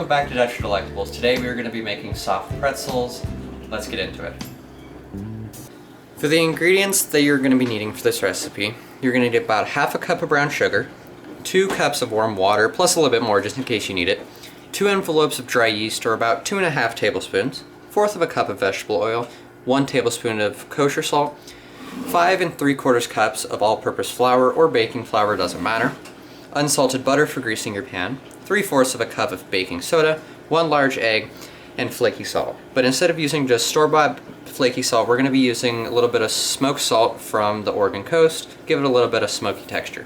back to Dutch Delectables. Today we are going to be making soft pretzels. Let's get into it. For the ingredients that you're going to be needing for this recipe, you're going to need about half a cup of brown sugar, 2 cups of warm water, plus a little bit more just in case you need it, 2 envelopes of dry yeast or about 2.5 tablespoons, 1/4 of a cup of vegetable oil, 1 tablespoon of kosher salt, 5 3/4 cups of all-purpose flour or baking flour, doesn't matter, unsalted butter for greasing your pan, 3/4 of a cup of baking soda, 1 large egg, and flaky salt. But instead of using just store-bought flaky salt, we're going to be using a little bit of smoked salt from the Oregon coast, give it a little bit of smoky texture.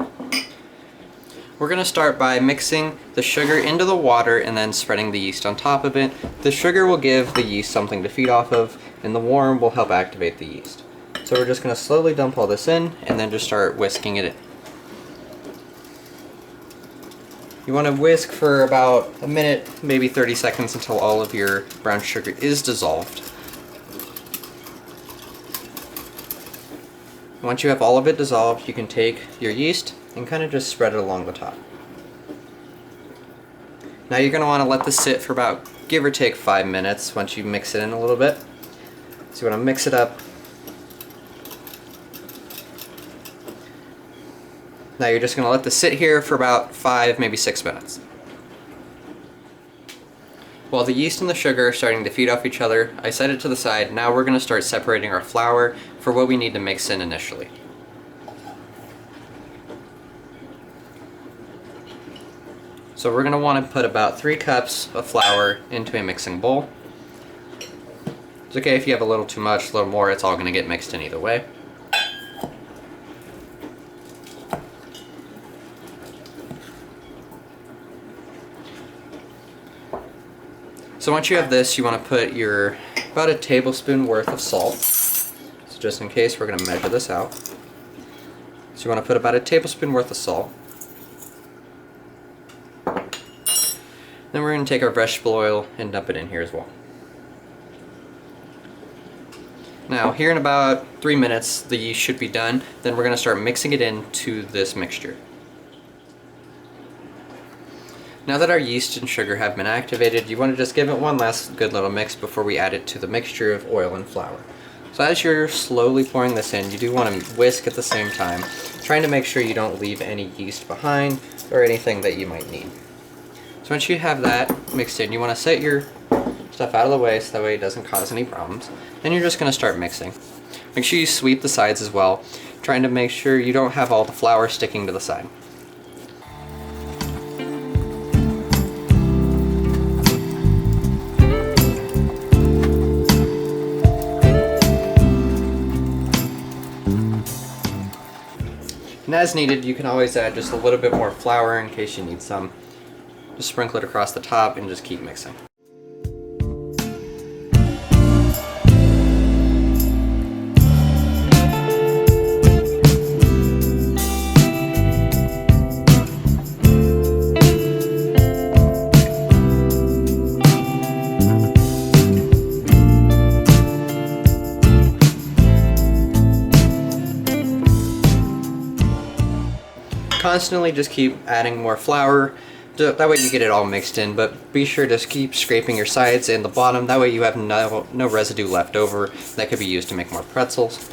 We're going to start by mixing the sugar into the water and then spreading the yeast on top of it. The sugar will give the yeast something to feed off of, and the warm will help activate the yeast. So we're just going to slowly dump all this in and then just start whisking it in. You want to whisk for about a minute, maybe 30 seconds until all of your brown sugar is dissolved. Once you have all of it dissolved, you can take your yeast and kind of just spread it along the top. Now you're going to want to let this sit for about, give or take, 5 minutes once you mix it in a little bit. So you want to mix it up. Now you're just going to let this sit here for about 5, maybe 6 minutes. While the yeast and the sugar are starting to feed off each other, I set it to the side. Now we're going to start separating our flour for what we need to mix in initially. So we're going to want to put about 3 cups of flour into a mixing bowl. It's okay if you have a little too much, a little more, it's all going to get mixed in either way. So once you have this, you want to put your about a tablespoon worth of salt. So just in case, we're going to measure this out. So you want to put about a tablespoon worth of salt. Then we're going to take our vegetable oil and dump it in here as well. Now here in about 3 minutes, the yeast should be done. Then we're going to start mixing it into this mixture. Now that our yeast and sugar have been activated, you want to just give it one last good little mix before we add it to the mixture of oil and flour. So as you're slowly pouring this in, you do want to whisk at the same time, trying to make sure you don't leave any yeast behind or anything that you might need. So once you have that mixed in, you want to set your stuff out of the way so that way it doesn't cause any problems. Then you're just going to start mixing. Make sure you sweep the sides as well, trying to make sure you don't have all the flour sticking to the side. And as needed, you can always add just a little bit more flour in case you need some. Just sprinkle it across the top and just keep mixing. Constantly just keep adding more flour, that way you get it all mixed in, but be sure to keep scraping your sides and the bottom, that way you have no residue left over that could be used to make more pretzels.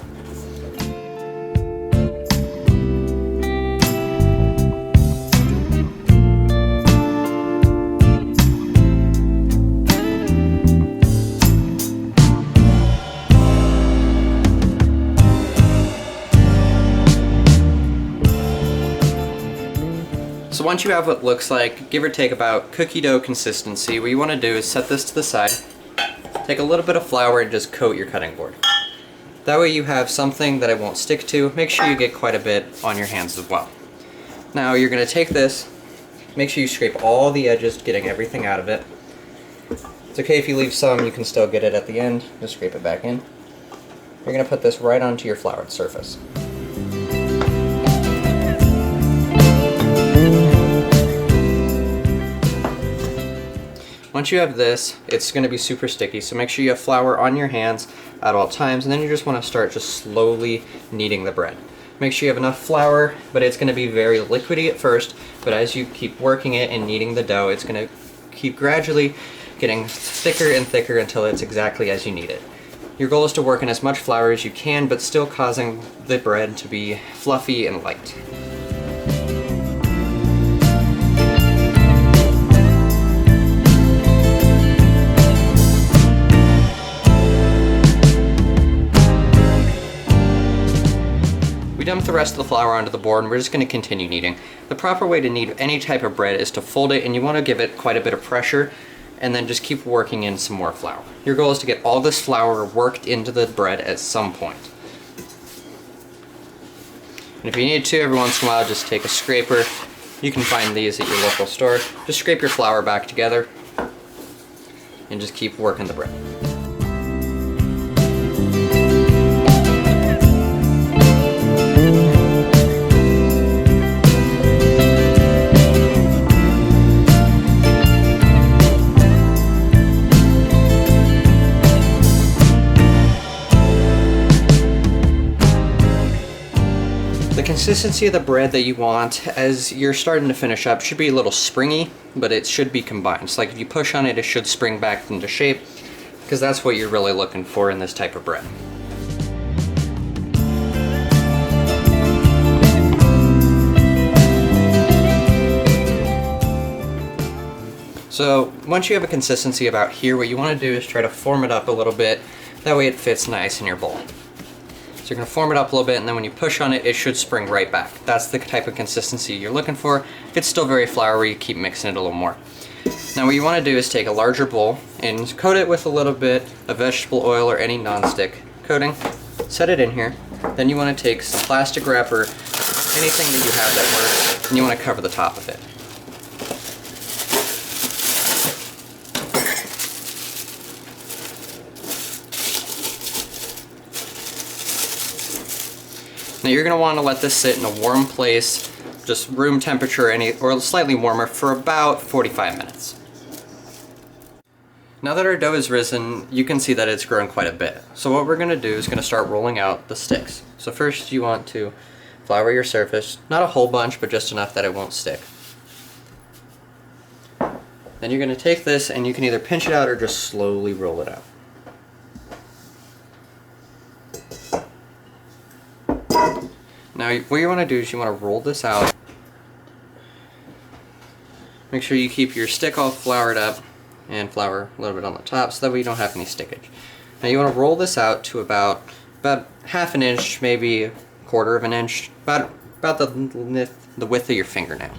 So once you have what looks like, give or take about cookie dough consistency, what you want to do is set this to the side, take a little bit of flour and just coat your cutting board. That way you have something that it won't stick to. Make sure you get quite a bit on your hands as well. Now you're going to take this, make sure you scrape all the edges, getting everything out of it. It's okay if you leave some, you can still get it at the end. Just scrape it back in. You're going to put this right onto your floured surface. Once you have this, it's going to be super sticky, so make sure you have flour on your hands at all times, and then you just want to start just slowly kneading the bread. Make sure you have enough flour, but it's going to be very liquidy at first, but as you keep working it and kneading the dough, it's going to keep gradually getting thicker and thicker until it's exactly as you need it. Your goal is to work in as much flour as you can, but still causing the bread to be fluffy and light. We dumped the rest of the flour onto the board and we're just going to continue kneading. The proper way to knead any type of bread is to fold it, and you want to give it quite a bit of pressure and then just keep working in some more flour. Your goal is to get all this flour worked into the bread at some point. And if you need to, every once in a while, just take a scraper. You can find these at your local store. Just scrape your flour back together and just keep working the bread. The consistency of the bread that you want as you're starting to finish up should be a little springy, but it should be combined. So like if you push on it, it should spring back into shape, because that's what you're really looking for in this type of bread. So once you have a consistency about here, what you want to do is try to form it up a little bit. That way it fits nice in your bowl. So you're going to form it up a little bit, and then when you push on it, it should spring right back. That's the type of consistency you're looking for. If it's still very floury, keep mixing it a little more. Now what you want to do is take a larger bowl and coat it with a little bit of vegetable oil or any nonstick coating. Set it in here. Then you want to take some plastic wrap or anything that you have that works, and you want to cover the top of it. Now you're going to want to let this sit in a warm place, just room temperature or slightly warmer, for about 45 minutes. Now that our dough is risen, you can see that it's grown quite a bit. So what we're going to do is going to start rolling out the sticks. So first you want to flour your surface, not a whole bunch, but just enough that it won't stick. Then you're going to take this and you can either pinch it out or just slowly roll it out. Now what you want to do is you want to roll this out. Make sure you keep your stick all floured up and flour a little bit on the top so that way you don't have any stickage. Now you want to roll this out to about half an inch, maybe a quarter of an inch, about the width of your fingernail.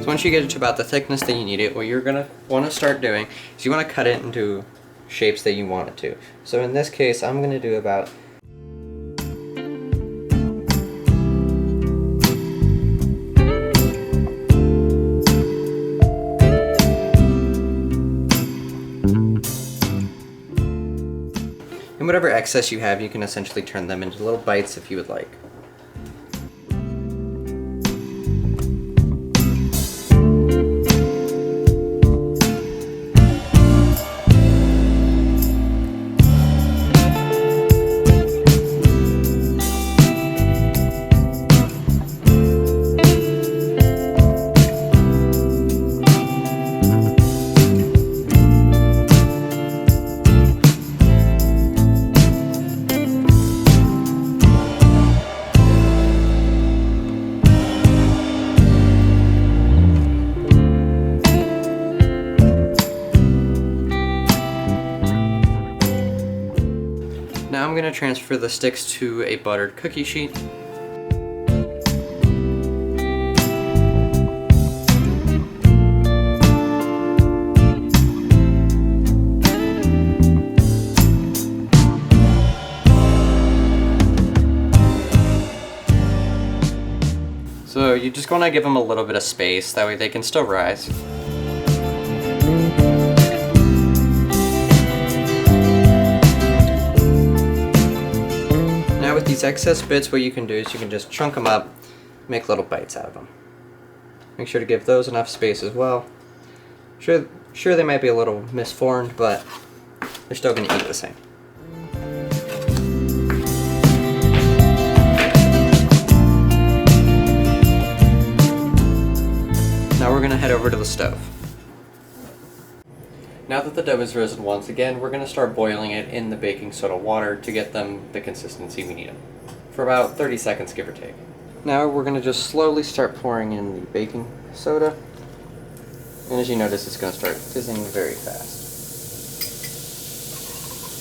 Once you get it to about the thickness that you need it, what you're going to want to start doing is you want to cut it into shapes that you want it to. So in this case, I'm going to do about and whatever excess you have, you can essentially turn them into little bites if you would like. Now I'm going to transfer the sticks to a buttered cookie sheet. So you just want to give them a little bit of space, that way they can still rise. Now with these excess bits, what you can do is you can just chunk them up, make little bites out of them. Make sure to give those enough space as well. Sure they might be a little misformed, but they're still going to eat the same. Now we're going to head over to the stove. Now that the dough is risen once again, we're going to start boiling it in the baking soda water to get them the consistency we need them. For about 30 seconds, give or take. Now we're going to just slowly start pouring in the baking soda. And as you notice, it's going to start fizzing very fast.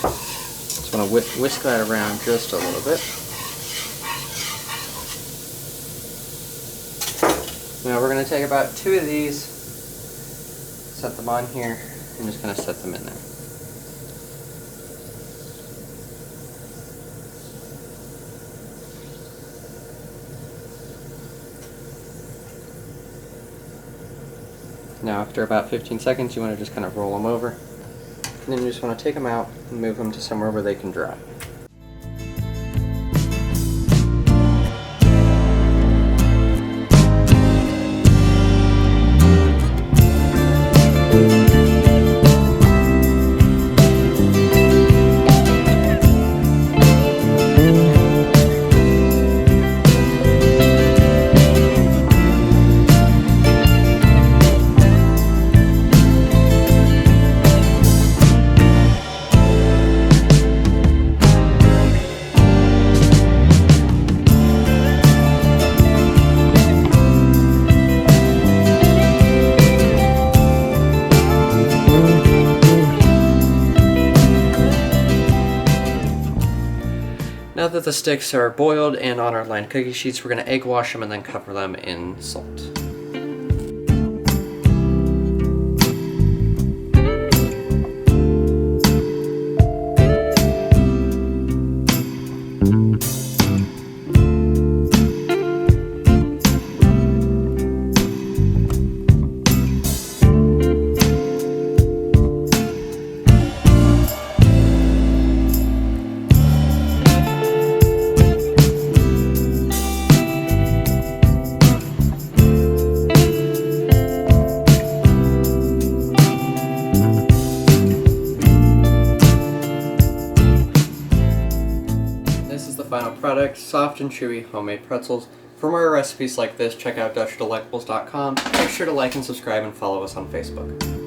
Just want to whisk that around just a little bit. Now we're going to take about 2 of these, set them on here, and just kind of set them in there. Now after about 15 seconds, you want to just kind of roll them over. And then you just want to take them out and move them to somewhere where they can dry. Now that the sticks are boiled and on our lined cookie sheets, we're going to egg wash them and then cover them in salt. Final product, soft and chewy homemade pretzels. For more recipes like this, check out DutchDelectables.com. Make sure to like and subscribe and follow us on Facebook.